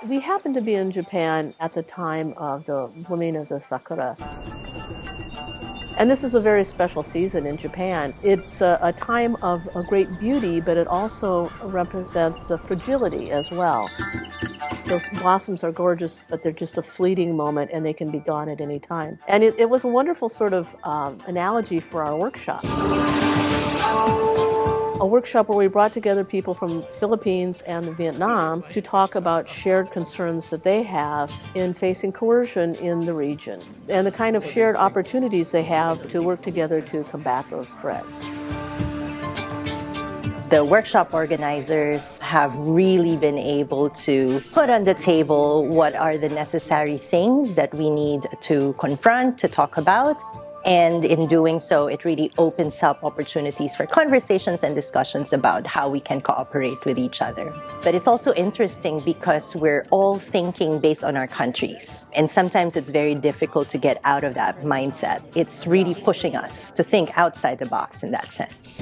We happened to be in Japan at the time of the blooming of the sakura. And this is a very special season in Japan. It's a time of a great beauty, but it also represents the fragility as well. Those blossoms are gorgeous, but they're just a fleeting moment and they can be gone at any time. And it was a wonderful sort of analogy for our workshop. A workshop where we brought together people from Philippines and Vietnam to talk about shared concerns that they have in facing coercion in the region and the kind of shared opportunities they have to work together to combat those threats. The workshop organizers have really been able to put on the table what are the necessary things that we need to confront, to talk about. And in doing so, it really opens up opportunities for conversations and discussions about how we can cooperate with each other. But it's also interesting because we're all thinking based on our countries. And sometimes it's very difficult to get out of that mindset. It's really pushing us to think outside the box in that sense.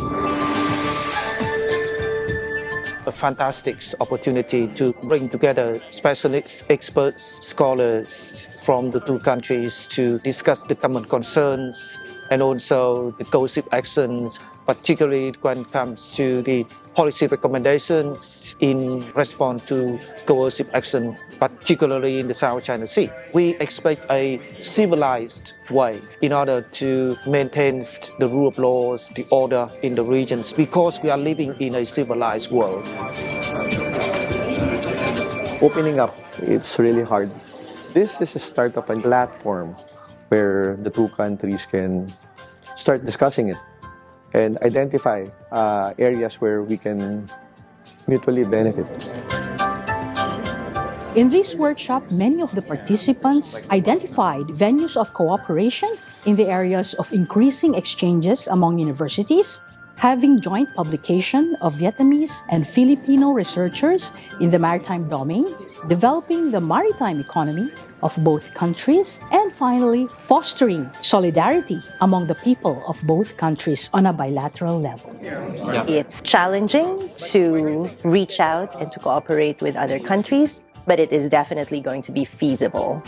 A fantastic opportunity to bring together specialists, experts, scholars from the two countries to discuss the common concerns and also the coercive actions, particularly when it comes to the policy recommendations in response to coercive action, particularly in the South China Sea. We expect a civilized way in order to maintain the rule of laws, the order in the regions, because we are living in a civilized world. Opening up, it's really hard. This is a start of a platform where the two countries can start discussing it and identify areas where we can mutually benefit. In this workshop, many of the participants identified venues of cooperation in the areas of increasing exchanges among universities, having joint publication of Vietnamese and Filipino researchers in the maritime domain, developing the maritime economy of both countries, and finally, fostering solidarity among the people of both countries on a bilateral level. It's challenging to reach out and to cooperate with other countries, but it is definitely going to be feasible.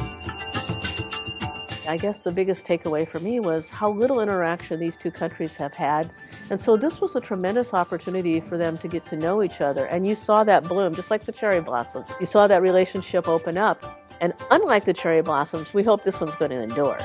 I guess the biggest takeaway for me was how little interaction these two countries have had. And so this was a tremendous opportunity for them to get to know each other. And you saw that bloom, just like the cherry blossoms. You saw that relationship open up. And unlike the cherry blossoms, we hope this one's going to endure.